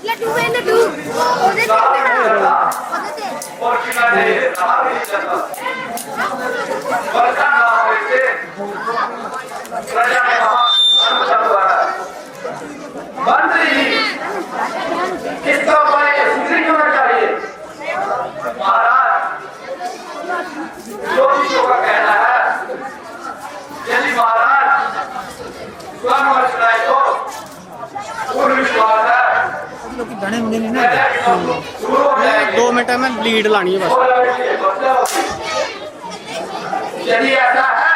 लड्डू में लड्डू ओदे ते बेटा ओदे ते और किना दे रहा भी चलता वर्षा ना होए से प्रजा ने अनुमति द्वारा मंत्री किसका बड़े सुधरी होना चाहिए महाराज ज्योतिषों का कहना है यदि महाराज स्वर्ण वर्ष लाए तो पूर्ण विश्वास है गाने मुझे नहीं ना 2 मिनट में लीड लानी है बस। यदि ऐसा है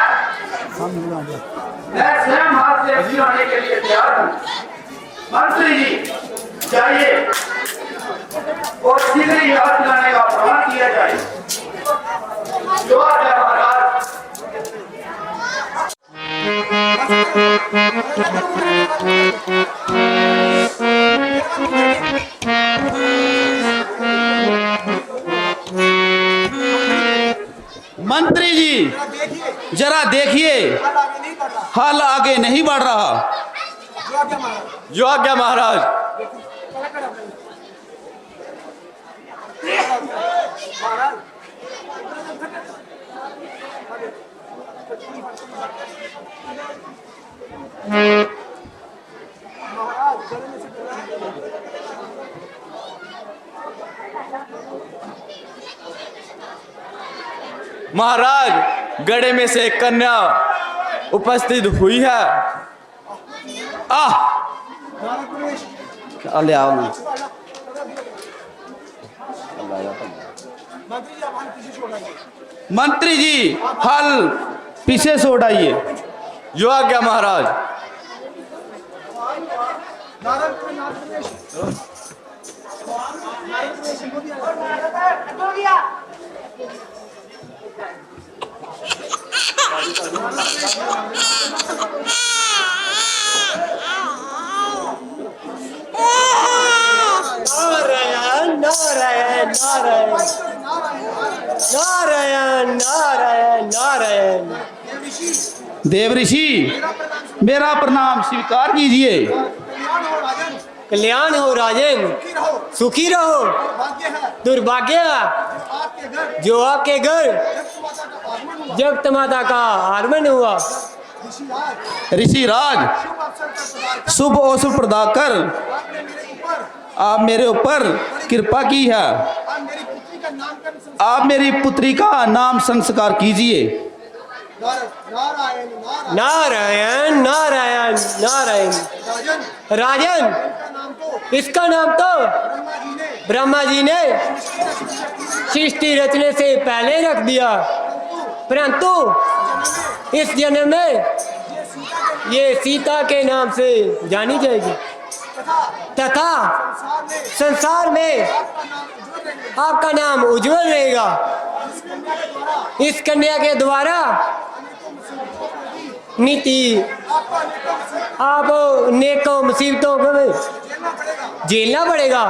मैं स्वयं हाथ से अच्छी होने के लिए तैयार हूँ। मंत्री जी जाइए और शीघ्र ही हाथ लाने का प्रबंध किया जाए। जो है महाराज मंत्री जी जरा देखिए, हाल आगे नहीं बढ़ रहा। जो आज्ञा महाराज। महाराज गड़े में से एक कन्या उपस्थित हुई है। ले आओ ना। मंत्री जी हल पीछे से उड़ाइए। जो आज्ञा महाराज। नारायण नारायण नारायण नारायण नारायण। देव ऋषि मेरा प्रणाम स्वीकार कीजिए। कल्याण हो राजन, सुखी रहो। दुर्भाग्य जो आपके घर जगत माता का आगमन हुआ। ऋषि राज शुभ अवसर प्रदान कर आप मेरे ऊपर कृपा की है। आप मेरी पुत्री का नाम संस्कार कीजिए। नारायण नारायण नारायण। राजन इसका नाम तो ब्रह्मा जी ने सृष्टि रचने से पहले रख दिया, परंतु इस जन्म में ये सीता के नाम से जानी जाएगी तथा संसार में आपका नाम उज्जवल रहेगा। इस कन्या के द्वारा नीति आप नेकों मुसीबतों को झेलना पड़ेगा,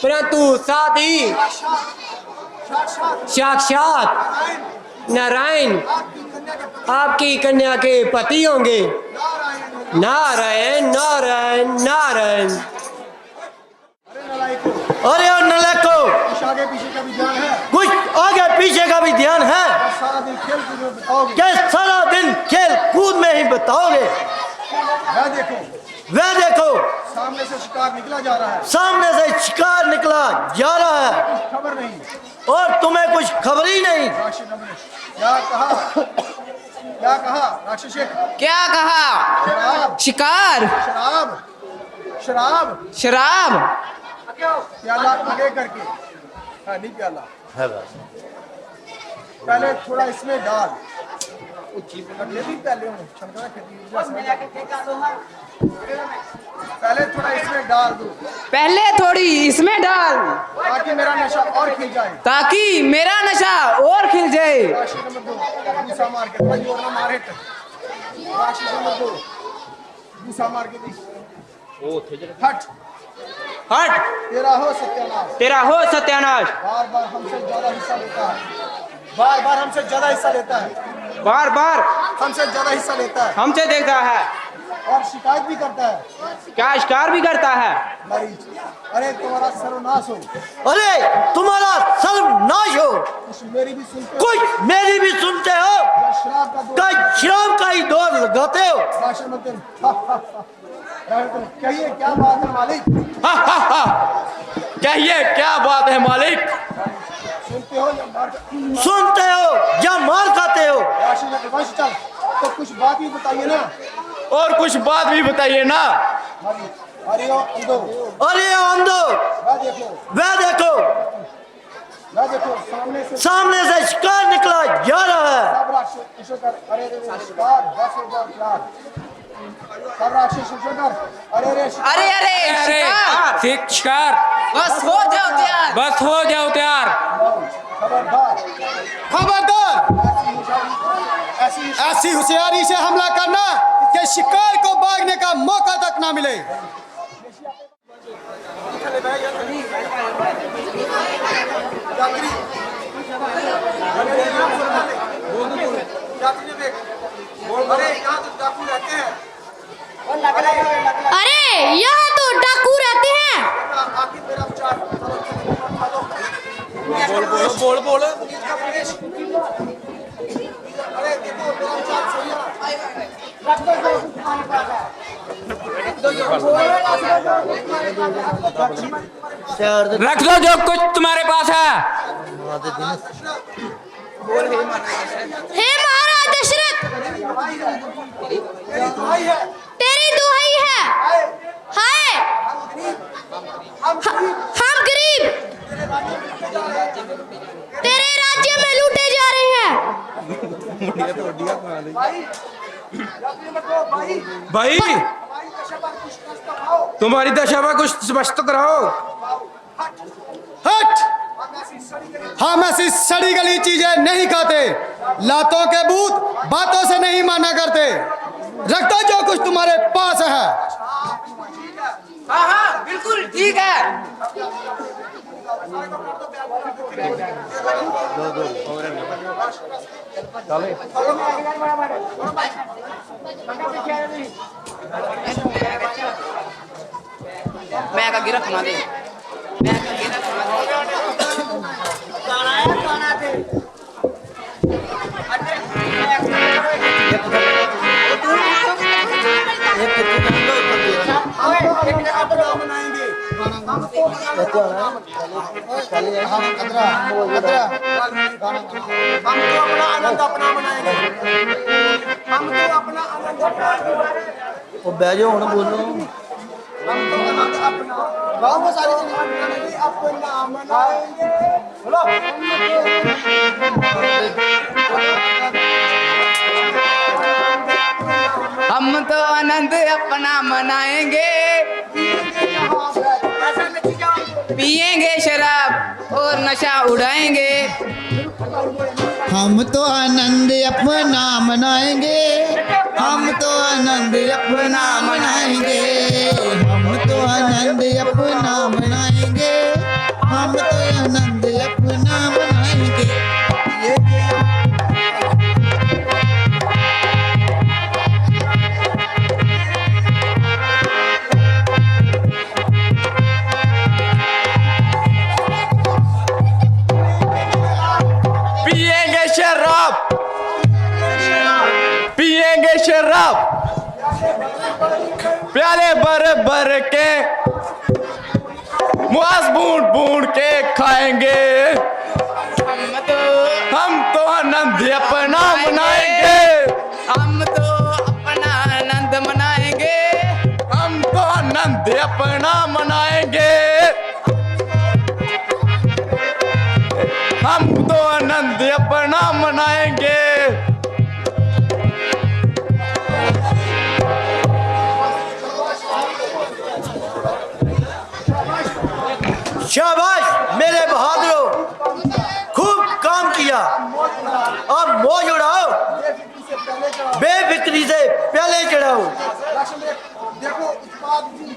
परंतु साथ ही साक्षात नारायण आपकी कन्या के पति होंगे। नारायण नारायण नारायण। अरे और नलायको कुछ आगे पीछे का भी ध्यान है, कुछ आगे पीछे का भी ध्यान है। सारा दिन खेल कूद में बताओगे। क्या सारा दिन खेल कूद में ही बताओगे? वह देखो सामने से शिकार निकला जा रहा है, सामने से शिकार निकला जा रहा है खबर नहीं और तुम्हें कुछ खबर ही नहीं। क्या कहा राक्षस? क्या कहा? शराब शिकार। शराब शराब शराब। प्याला आगे करके। हाँ नहीं प्याला है पहले थोड़ा इसमें डाल। पहले थोड़ा इसमें डाल दो, पहले थोड़ी इसमें डाल ताकि मेरा नशा और खिल जाए। ताकि मेरा नशा और खिल जाए। राशि नंबर 2 दूसरा मार के भाई और ना मारे। राशि नंबर 2 दूसरा मार के दी। हट हट। तेरा हो सत्यानाश। तेरा हो सत्यानाश। बार बार हमसे ज्यादा हिस्सा लेता है, बार बार हमसे ज्यादा हिस्सा लेता है। बार बार हमसे ज्यादा हिस्सा लेता है हमसे देखता है, और शिकायत भी करता है। क्या शिकार भी करता है। मरीज, अरे तुम्हारा सर्वनाश हो, अरे तुम्हारा सर्वनाश हो, कुछ मेरी भी सुनते हो, कुछ मेरी भी सुनते हो, या शराब का दौर, कई शराब का ही दौर लगाते हो। राशन में तुम कहिए क्या बात है मालिक? कहिए क्या बात है मालिक? सुनते हो या मार सुनते हो या मार खाते हो? राशन में वंश चल, तो कुछ बात भी बताइए ना। और कुछ बात भी बताइए ना। अरे ओ अंधो, अरे अंधो, वह देखो, वह देखो, वह देखो, सामने से शिकार निकला जा रहा है। सब राक्षस कर, अरे रे शिकार, बस हो जाओ यार, सब राक्षस कर, अरे रे अरे अरे शिकार, शिकार, बस हो जाओ तैयार। बस हो जाओ तैयार। खबरदार, खबरदार, ऐसी ऐसी होशियारी से हमला करना कि शिकार को भागने का मौका तक ना मिले। अरे यहाँ तो डाकू रहते हैं, अरे यहाँ तो डाकू रहते हैं। आखिर मेरा विचार बोल बोल। अरे देखो मेरा विचार सही रख लो जो कुछ तुम्हारे पास है। हे महाराज दशरथ, तेरी दुहाई है। हाय, हम गरीब तेरे राज्य में लूटे जा रहे हैं। भाई तुम्हारी दशा में कुछ स्पष्ट कराओ। हट, हम ऐसी सड़ी गली चीजें नहीं खाते, लातों के भूत बातों से नहीं माना करते। रख दो जो कुछ तुम्हारे पास है। हाँ हाँ बिल्कुल ठीक है। मैं का गिरफ्त ना दे, मैं का गिरफ्त ना दे। हम तो अपना आनंद अपना मनाएंगे, हम तो अपना आनंद अपना, वो बैजो होना बोलो। हम तो आनंद अपना गाँव में सारी चीजें अपना मनाएंगे। बोलो हम तो आनंद अपना मनाएंगे, पिएंगे शराब और नशा उड़ाएंगे। हम तो आनंद अपना मनाएंगे, हम तो आनंद अपना मनाएंगे, हम तो आनंद अपना मनाएंगे, हम तो आनंद अपना मनाएंगे। पिएंगे शराब, पिएंगे शराब, प्याले भर भर के मांस बूंद बूंद के खाएंगे। हम तो आनंद अपना मनाएंगे, हम तो अपना आनंद मनाएंगे, हम तो आनंद अपना मनाएंगे, हम तो आनंद अपना मनाएंगे। शाबाश मेरे बहादुरों, खूब काम किया। अब मौज उड़ाओ, बेफिक्री से पहले चढ़ाओ। देखो उस्ताद जी,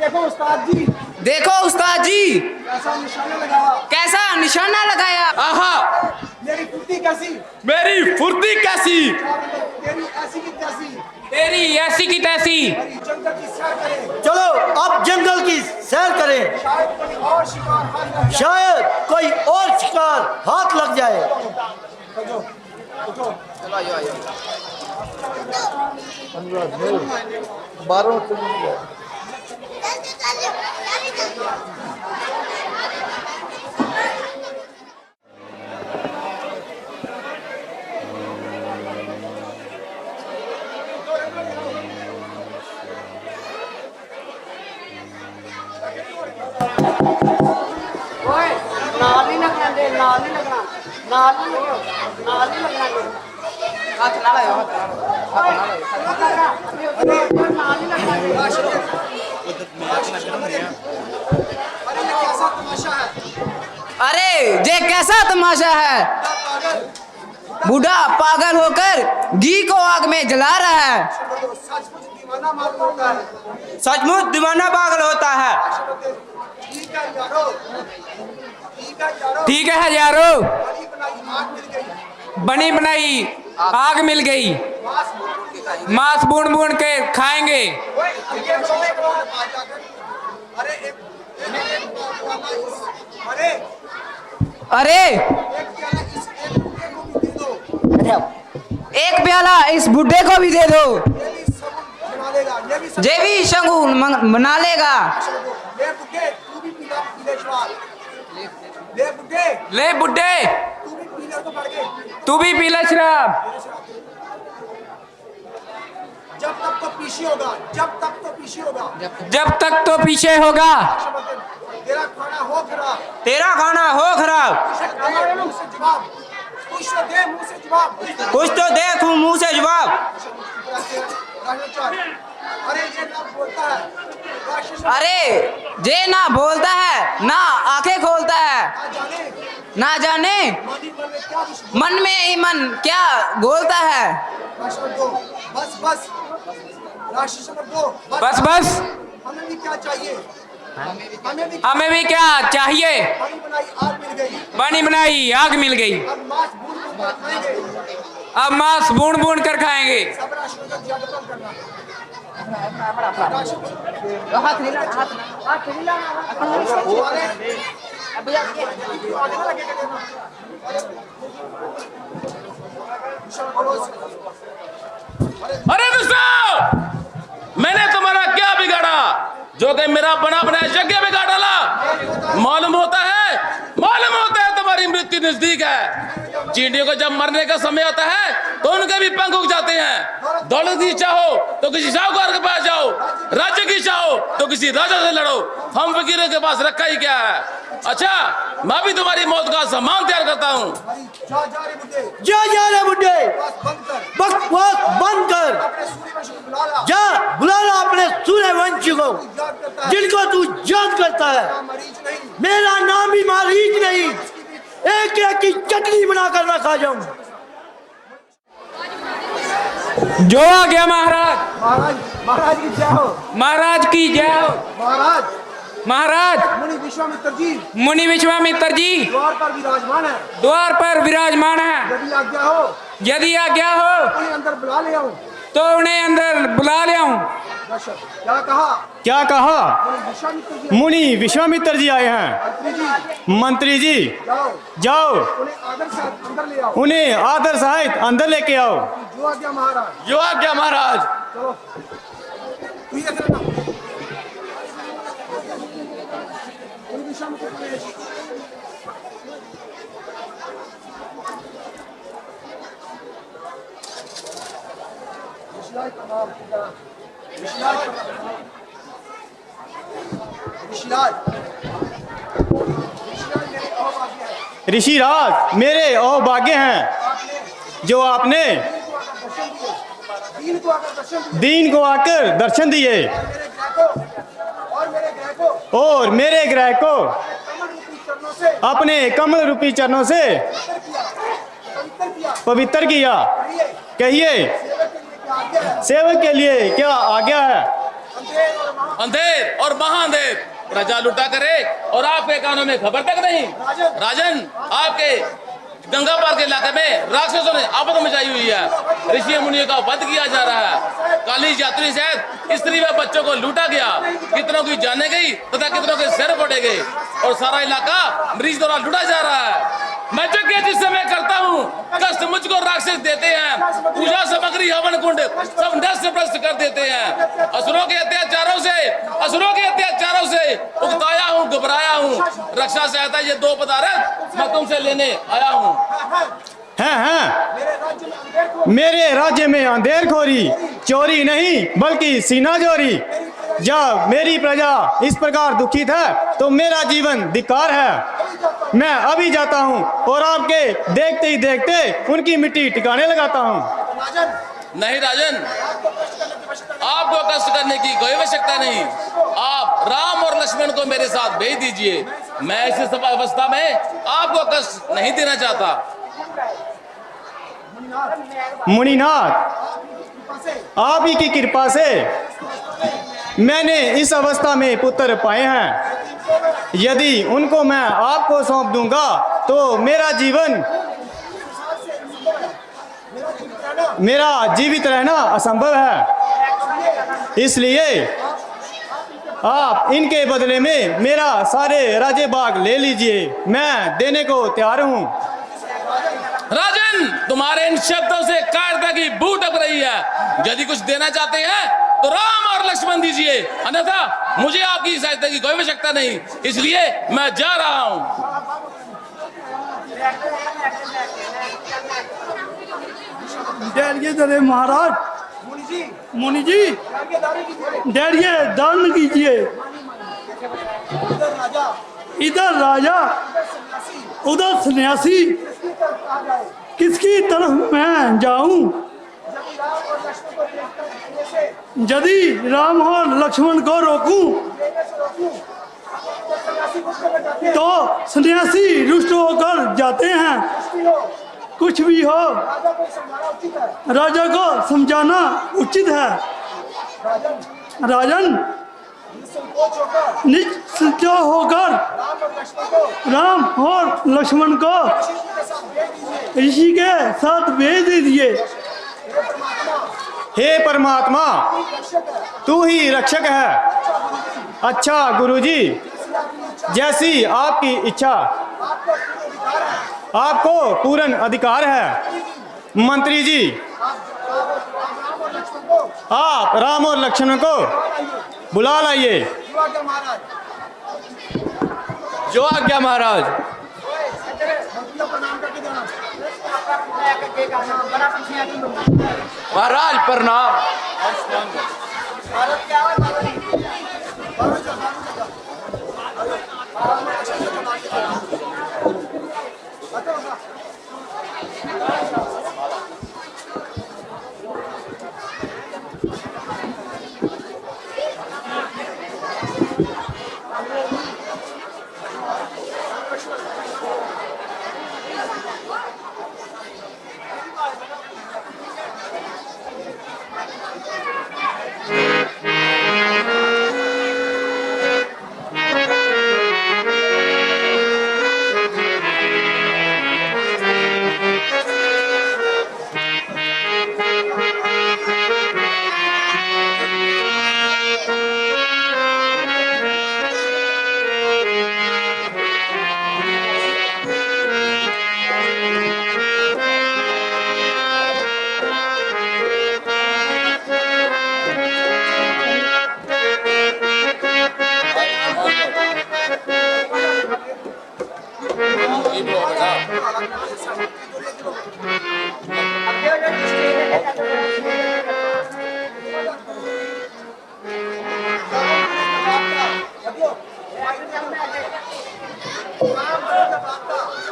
देखो उस्ताद जी, देखो उस्ताद जी कैसा निशाना लगाया, कैसा निशाना लगाया। आहा, मेरी फुर्ती कैसी, मेरी फुर्ती कैसी, तेरी ऐसी की तैसी, तेरी ऐसी की तैसी। मेरी जंगल की सैर करे, चलो अब जंगल की सैर करें, शायद कोई और शिकार हाथ लग जाए। शायद कोई और शिकार हाथ लग जाए। अरे ये कैसा तमाशा है, बूढ़ा पागल होकर घी को आग में जला रहा है। सचमुच दीवाना मालूम होता है। सचमुच दीवाना पागल होता है। ठीक है यारो, ठीक है यारो, ठीक है यारो, बड़ी बनाई आग मिल गई, बनी बनाई आग मिल गई, मांस भून के खाएंगे। मांस भून भून के खाएंगे। ओए, आगे बढ़ो एक बार आ जाकर। अरे अरे अरे एक प्याला इस एक बूढ़े को भी दे दो, एक प्याला इस बुड्ढे को भी दे दो, ये भी सब बना लेगा, ये भी सब ये भी शगुन बना लेगा। ले बुड्ढे, तू भी पीला पीले स्वाद, ले बुड्ढे, ले बुड्ढे, तू भी पीले तो बढ़ गए। तू भी पी ले शराब। जब तक तो पीछे होगा, जब तक तो पीछे होगा, जब तक तो पीछे होगा, तेरा खाना हो खराब, तेरा खाना हो खराब। मुंह से जवाब, कुछ तो दे मुंह से जवाब, कुछ तो दे तू मुंह से जवाब। अरे ये ना बोलता है, राक्षस अरे ये ना बोलता है ना आंखें खोलता है, ना जाने ना जाने मानी मन में क्या दुश्मन। मन में ईमान क्या बोलता है। राक्षस नंबर 2, बस बस, राक्षस नंबर 2, बस बस, हमें भी क्या चाहिए, हमें भी क्या चाहिए। बनी बनाई आग मिल गई, बनी बनाई आग मिल गई, अब मांस भून भून कर खाएंगे, अब मांस भून भून कर खाएंगे। सब राक्षसों का ज्यादा करना। अरे दोस्तों, मैंने तुम्हारा क्या बिगाड़ा जो कि मेरा बना बनाया यज्ञ बिगाड़ डाला। मालूम होता है तुम्हारी मृत्यु नजदीक है। चींटियों को जब मरने का समय आता है तो उनके भी पंख उग जाते हैं। दौलत की इच्छा हो तो किसी साहूकार के पास जाओ, राज्य की इच्छा हो तो किसी राजा से लड़ो, हम फकीरों के पास रखा ही क्या है। अच्छा, मैं भी तुम्हारी मौत का सामान तैयार करता हूँ। जा जा रे बुड्ढे, जा रे बुड्ढे, बस बंद कर, बकवास बंद कर, अपने सूर्यवंश को बुला ला, जा बुला ला अपने सूर्यवंश को, याद करता है, जिनको तू याद करता है। ना मरीज नहीं, मेरा नाम भी मारीच नहीं, एक एक की चटनी बनाकर मैं खा जाऊं। जो आ गया महाराज, महाराज महाराज की जय हो, महाराज की जय हो। महाराज महाराज मुनि विश्वामित्र जी मुनि विश्वामित्र जी द्वार पर विराजमान है, द्वार पर विराजमान है। यदि आज्ञा हो यदि आज्ञा हो उन्हें अंदर बुला ले आऊं। तो उन्हें अंदर बुला ले आऊं। दर्शक, क्या कहा? क्या कहा? मुनि विश्वामित्र जी, मुनि विश्वामित्र जी आए हैं। मंत्री जी मंत्री जी जाओ, जाओ, उन्हें आदर से अंदर ले आओ। उन्हें आदर सहित अंदर लेके आओ। जो आज्ञा महाराज। जो आज्ञा महाराज। चलो तू ही देख लेना। मुनि विश्वामित्र प्रवेश। ऋषिराज प्रणाम। ऋषिराज प्रणाम। ऋषिराज मेरे अहो भाग्य है। ऋषिराज मेरे अहोभाग्य हैं आपने जो आपने दीन को आकर दर्शन दिए, दीन को आकर दर्शन दिए और मेरे ग्रह को और मेरे ग्रह को कमल रूपी चरणों से अपने कमल रूपी चरणों से पवित्र किया। कहिए सेवक के लिए क्या आज्ञा है? अंधेर और महाअंधेर प्रजा लुटा करे और आपके कानों में खबर तक नहीं। राजन, आपके गंगा पार के इलाके में राक्षसों ने आफत मचाई हुई है। ऋषि मुनियों का वध किया जा रहा है। काली यात्री सहित स्त्री व बच्चों को लूटा गया, कितनों की जाने गई तथा कितनों के सिर फोड़े गए और सारा इलाका मरीज द्वारा लूटा जा रहा है। मैं यज्ञ जिस समय करता हूँ, कष्ट मुझको राक्षस देते हैं। पूजा सामग्री हवन कुंड सब नष्ट भ्रष्ट कर देते हैं। असुरों के अत्याचारों से उकताया हूँ, घबराया हूँ। रक्षा सहायता ये 2 पदार्थ मैं तुमसे लेने आया हूँ। हैं मेरे राज्य में अंधेरखोरी, चोरी नहीं बल्कि सीना जोरी। जब मेरी प्रजा इस प्रकार दुखित है तो मेरा जीवन धिक्कार है। मैं अभी जाता हूँ और आपके देखते ही देखते उनकी मिट्टी ठिकाने लगाता हूँ। नहीं राजन, आपको कष्ट करने की कोई आवश्यकता नहीं। आप राम और लक्ष्मण को मेरे साथ भेज दीजिए। मैं इस अवस्था में आपको कष्ट नहीं देना चाहता। मुनिनाथ, आप ही की कृपा से मैंने इस अवस्था में पुत्र पाए हैं। यदि उनको मैं आपको सौंप दूंगा तो मेरा जीवित रहना असंभव है। इसलिए आप इनके बदले में मेरा सारे राज्य भाग ले लीजिए। मैं देने को तैयार हूँ। राजन, तुम्हारे इन शब्दों से कायरता की बू टप रही है। यदि कुछ देना चाहते हैं तो राम और लक्ष्मण दीजिए, अन्यथा मुझे आपकी सहायता की कोई आवश्यकता नहीं। इसलिए मैं जा रहा हूं। डरिए जरे महाराज, मुनि जी डरिए, दान कीजिए। इधर राजा उधर सन्यासी, किसकी तरफ मैं जाऊं? यदि राम और लक्ष्मण को रोकूं तो सन्यासी रुष्ट होकर जाते हैं। कुछ भी हो, राजा को समझाना उचित है। राजन, निश्चिंत होकर राम और लक्ष्मण को ऋषि के साथ भेज दीजिए। हे परमात्मा, तू ही रक्षक है। अच्छा गुरुजी, जैसी आपकी इच्छा। आपको पूर्ण अधिकार है। मंत्री जी, आप राम और लक्ष्मण को बुला लाइए। जो आज्ञा महाराज। महाराज प्रणाम।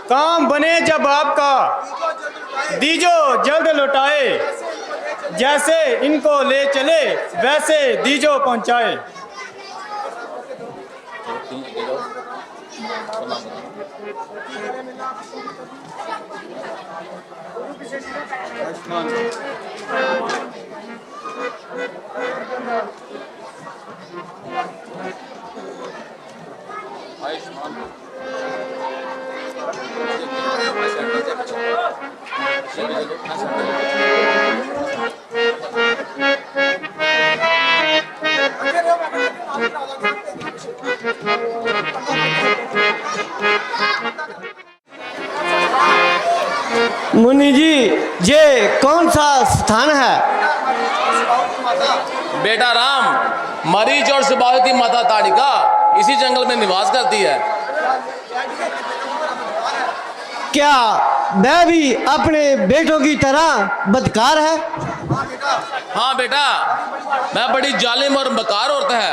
काम बने जब आपका, दीजो जल्द लौटाए। जैसे इनको ले चले वैसे दीजो पहुंचाए। आयुष्मान मुनि जी ये कौन सा स्थान है? बेटा राम, मरीच और सुबावती माता ताड़िका इसी जंगल में निवास करती है। क्या वह भी अपने बेटों की तरह बदकार है? हाँ बेटा, मैं बड़ी जालिम और बकार औरत है।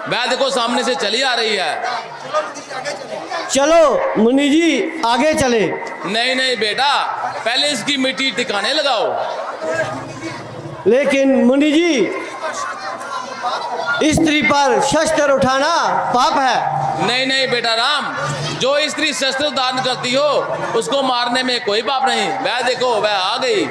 वह देखो सामने से चली आ रही है। चलो मुनि जी आगे चले। नहीं नहीं बेटा, पहले इसकी मिट्टी ठिकाने लगाओ। लेकिन मुनि जी, स्त्री पर शस्त्र उठाना पाप है। नहीं नहीं बेटा राम, जो स्त्री शस्त्र धारण करती हो उसको मारने में कोई पाप नहीं। वह देखो वह आ गई।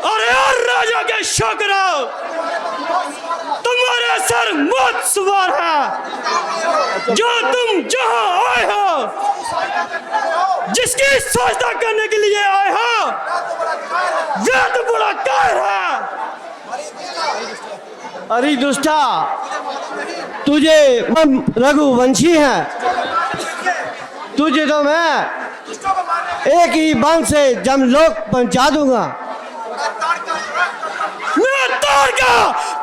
अरे यार राजा के शोकरो, तुम्हारे सर मौत सवार है। जो तुम जहां आए हो, जिसकी सहायता करने के लिए आए हो, वह तो बड़ा कायर है। अरे दुष्टा, तुझे हम रघुवंशी हैं। तुझे तो मैं एक ही बांध से जमलोक पहुंचा दूंगा। मैं तार का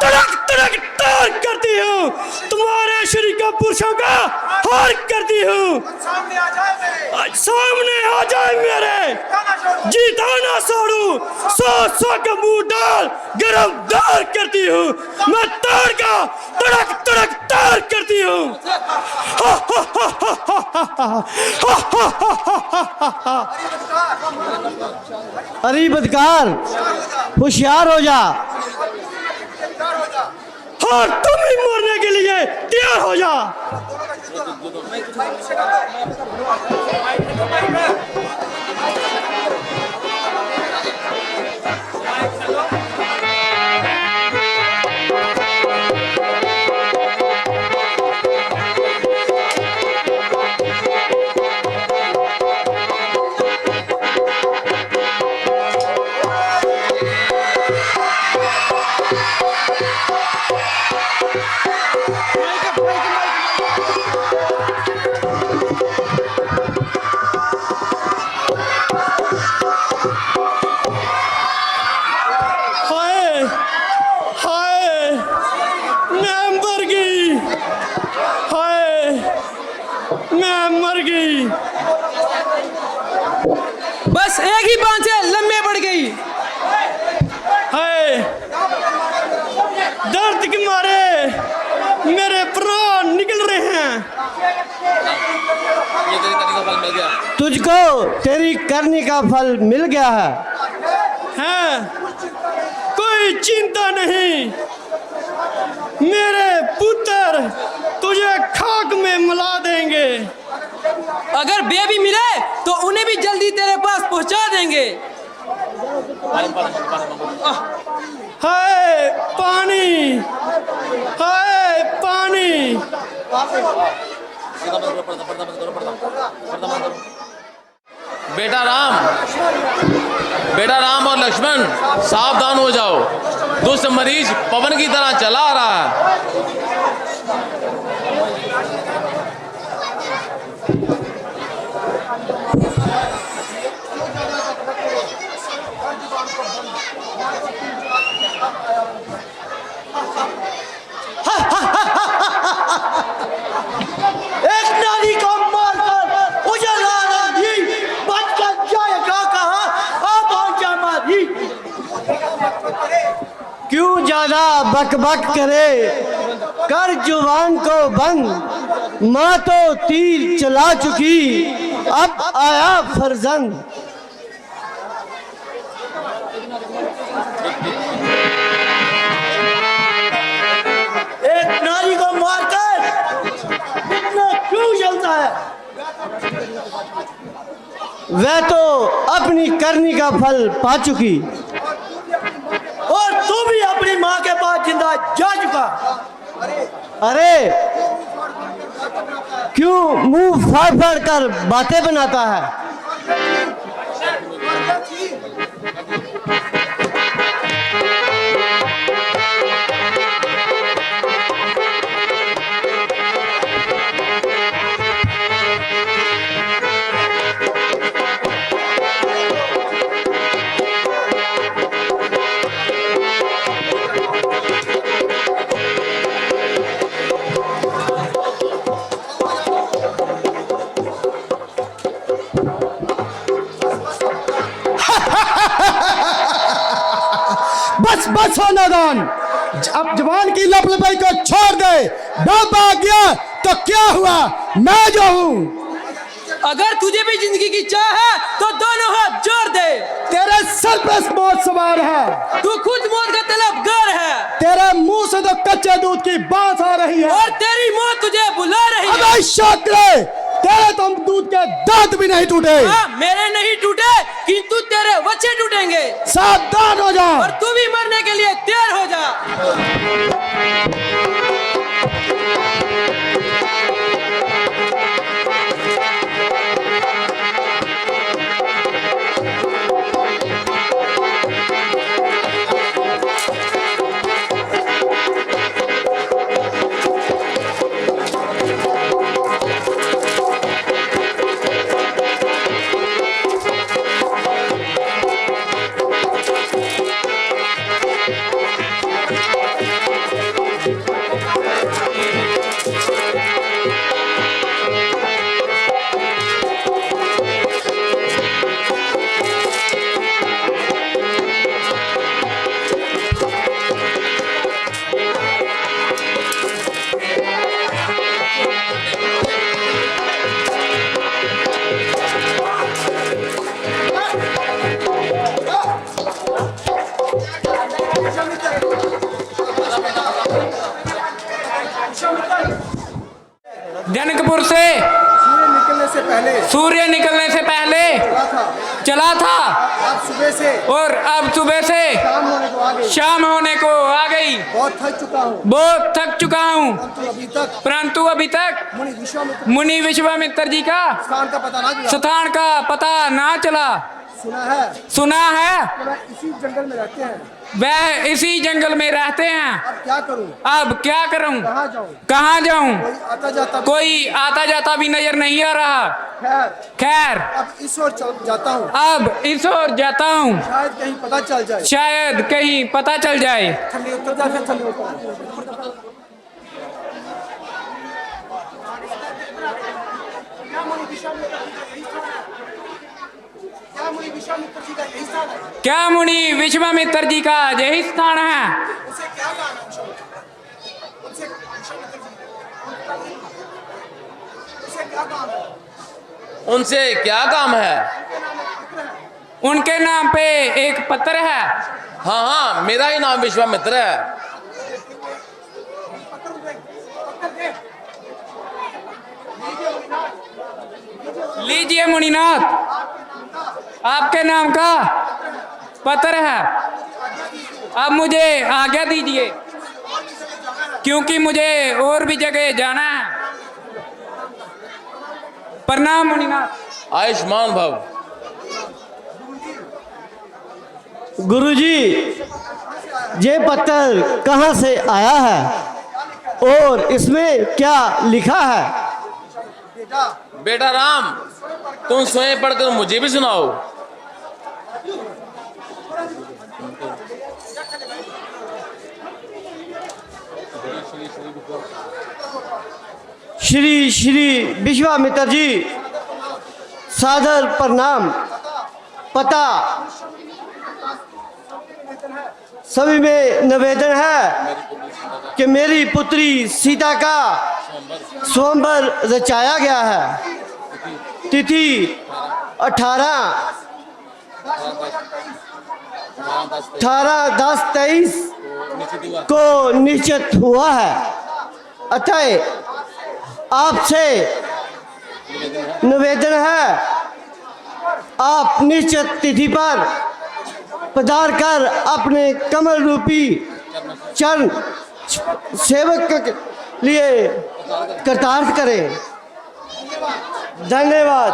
तड़क तड़क तार करती हूँ, तुम्हारे शरीर का पुरुषों का हार करती हूँ। सामने आ जाए मेरे, जीता ना छोड़ू, सौ का मुंह डाल गिरफ्तार करती हूँ। मैं तार का तड़क तड़क तार करती हूँ। अरे बदकार, होशियार हो जा। और तुम ही मरने के लिए तैयार हो जा। मर गई। बस एक ही बांध से लम्बे पड़ गई। हाय, दर्द के मारे मेरे प्राण निकल रहे हैं। तुझको तेरी करनी का फल मिल गया है। कोई चिंता नहीं, मेरे पुत्र तुझे खाक में मिला देंगे। अगर बेबी मिले तो उन्हें भी जल्दी तेरे पास पहुंचा देंगे। हाय पानी, हाय पानी। बेटा राम और लक्ष्मण सावधान हो जाओ, दुष्ट मरीज पवन की तरह चला आ रहा है। एक नारी को मारकर उजला राजी बचकर जाएगा कहाँ? अब आजा मारी। क्यों ज्यादा बक बक करे, कर जुबान को बंद। माँ तो तीर चला चुकी, अब आया फर्जंद। एक नारी को मारकर इतना क्यों जलता है? वह तो अपनी करनी का फल पा चुकी, और तू भी अपनी माँ के पास जिंदा जा चुका। अरे क्यों मुंह फाड़ फाड़ कर बातें बनाता है? बस बस हो नादान, अब जवान की लपलपाई को छोड़ दे। डब आ गया तो क्या हुआ, मैं जो हूँ। अगर तुझे भी जिंदगी की चाह है तो दोनों हाथ जोड़ दे। तेरे सर पे मौत सवार है, तू खुद मौत का तलबगार है। तेरे मुंह से तो कच्चे दूध की बात आ रही है, और तेरी मौत तुझे बुला रही है। अबे शाकरे, तेरे तो दूध के दांत भी नहीं टूटे। हाँ, मेरे नहीं टूटे किंतु तेरे बच्चे टूटेंगे। सावधान हो जा, और तू भी मरने के लिए तैयार हो जा। जनकपुर से सूर्य निकलने से पहले चला था और अब सुबह से शाम होने को आ गई। बहुत थक चुका हूँ परंतु अभी तक मुनि विश्वामित्र जी का स्थान का पता ना चला। सुना है इसी जंगल में रहते हैं, वह इसी जंगल में रहते हैं। अब क्या करूं कहाँ जाऊं कोई आता जाता भी नजर नहीं आ रहा। खैर अब इस ओर जाता हूँ, अब इस ओर जाता हूँ, शायद कहीं पता चल जाए। शायद कहीं पता चल जाए। थल्ले उतर जा, फिर थल्ले उतर। क्या मुनि विश्वामित्र जी का यही स्थान है? उनसे क्या काम है? उनके नाम पे एक पत्र है। हाँ हाँ, मेरा ही नाम विश्वामित्र है। लीजिए मुनिनाथ, आपके नाम का पत्र है। अब मुझे आज्ञा दीजिए, क्योंकि मुझे और भी जगह जाना है। प्रणाम मुनिनाथ। आयुष्मान भव। गुरुजी, ये पत्र कहाँ से आया है और इसमें क्या लिखा है? बेटा राम, तुम स्वयं पढ़कर मुझे भी सुनाओ। श्री श्री विश्वामित्र जी, सादर प्रणाम। पता सभी में निवेदन है कि मेरी पुत्री सीता का स्वयंवर रचाया गया है। तिथि 18/10/23 को निश्चित हुआ है। अतः आपसे निवेदन है, आप निश्चित तिथि पर पधार कर अपने कमल रूपी चरण सेवक के लिए कृतार्थ करें। धन्यवाद।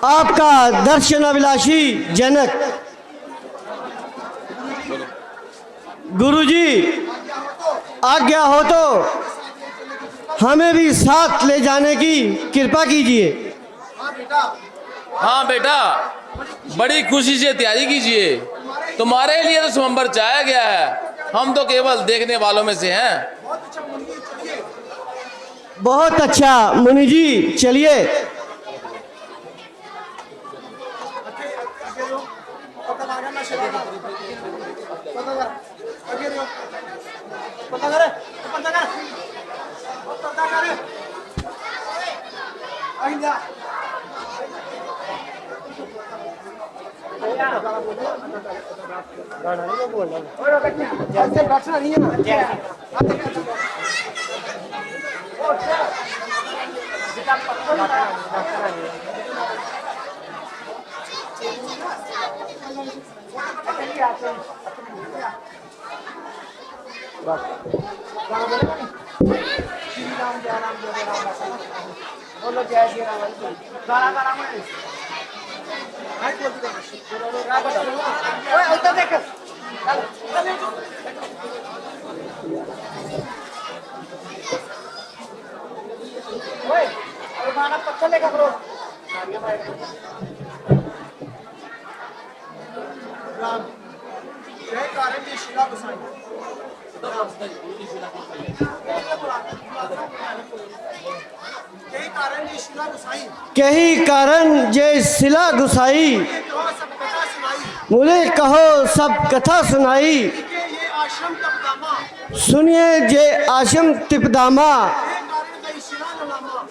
आपका दर्शन अभिलाषी जनक। गुरुजी, आज्ञा हो तो हमें भी साथ ले जाने की कृपा कीजिए। हाँ बेटा, बड़ी खुशी से तैयारी कीजिए। तुम्हारे लिए तो स्वयंवर चाहा गया है, हम तो केवल देखने वालों में से हैं। बहुत अच्छा मुनि जी, चलिए। कही कारण जे शिला गुसाई, मुझे कहो सब कथा सुनाई। सुनिए जे आशम तिपदामा,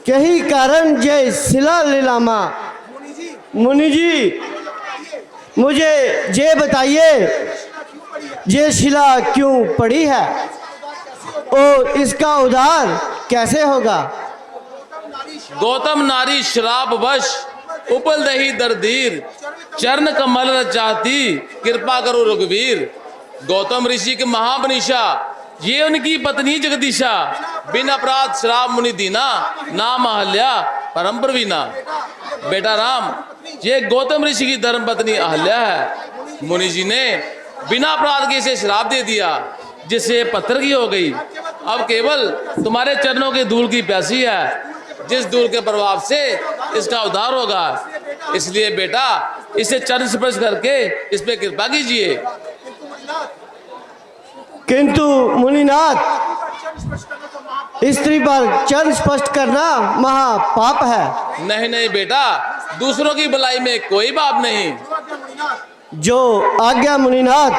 कही कारण जे शिला लीलामा। मुनि जी, मुझे ये बताइए, ये शिला क्यों पड़ी है और इसका उद्धार कैसे होगा? गौतम नारी श्राप वश उपल दही दरदीर, चरण कमल चाहती कृपा करो रघुवीर। गौतम ऋषि के महामनीषा, ये उनकी पत्नी जगदीशा। बिन अपराध श्राप मुनि दीना, नाम अहल्या परम प्रवीणा। बेटा राम, ये गौतम ऋषि की धर्म पत्नी अहल्या है। मुनि जी ने बिना अपराध के इसे श्राप दे दिया, जिससे पत्थर की हो गई। अब केवल तुम्हारे चरणों के धूल की प्यासी है, जिस धूल के प्रभाव से इसका उद्धार होगा। इसलिए बेटा, इसे चरण स्पर्श करके इस पे कृपा कीजिए। किंतु मुनिनाथ, स्त्री पर चंद स्पष्ट करना महापाप है। नहीं नहीं बेटा, दूसरों की भलाई में कोई बाप नहीं। जो आज्ञा मुनिनाथ।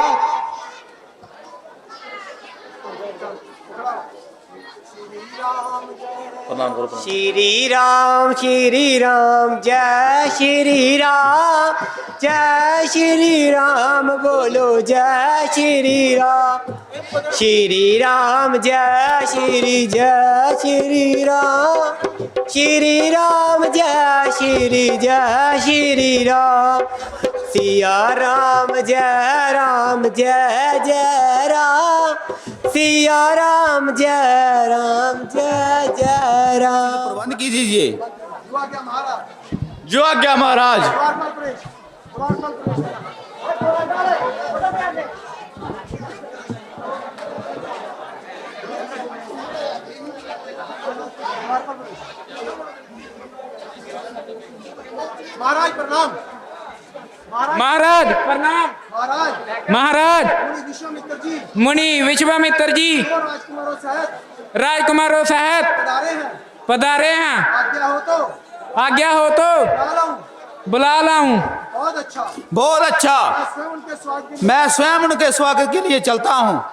प्रणाम करो, प्रणाम। श्री राम जय श्री राम, जय श्री राम बोलो जय श्री राम। श्री राम जय श्री राम, श्री राम जय श्री राम। सिया राम जय जय राम, सिया राम जय राम। प्रबंध कीजिए। जो आज्ञा महाराज। महाराज प्रणाम। महाराज प्रणाम। महाराज विश्वामित्र जी, मुनि विश्वामित्र जी राजकुमारों सहित राजकुमारों सहित पधारे हैं। आज्ञा हो तो बुला लाऊं। बहुत अच्छा। बहुत अच्छा। मैं स्वयं उनके स्वागत के लिए चलता हूँ।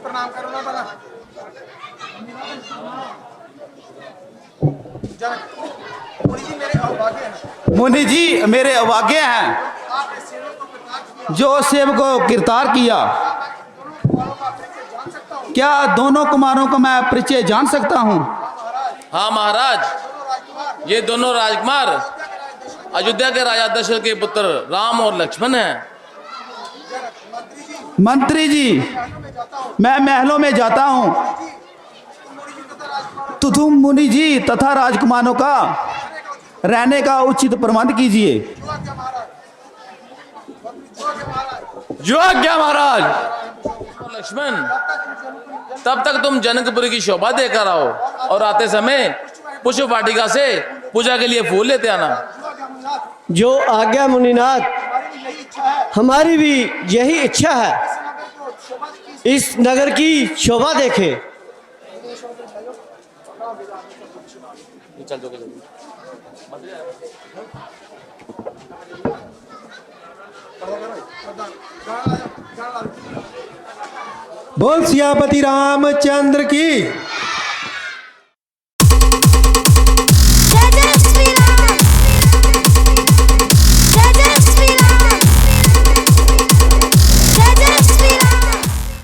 प्रणाम करो ना बना। मुनि जी मेरे अभागे हैं। जो सेवक को गिरफ्तार किया, क्या दोनों कुमारों का मैं परिचय जान सकता हूँ? हाँ महाराज, ये दोनों राजकुमार अयोध्या के राजा दशरथ के पुत्र राम और लक्ष्मण हैं। मंत्री जी, मैं महलों में जाता हूँ, तो तुम मुनि जी तथा राजकुमारों का रहने का उचित प्रबंध कीजिए। जो आज्ञा महाराज। लक्ष्मण, तब तक तुम जनकपुरी की शोभा देकर आओ और आते समय पुष्प वाटिका से पूजा के लिए फूल लेते आना। जो आज्ञा मुनिनाथ। हमारी भी यही इच्छा है, इस नगर की शोभा देखे। बोल सियापति रामचंद्र की।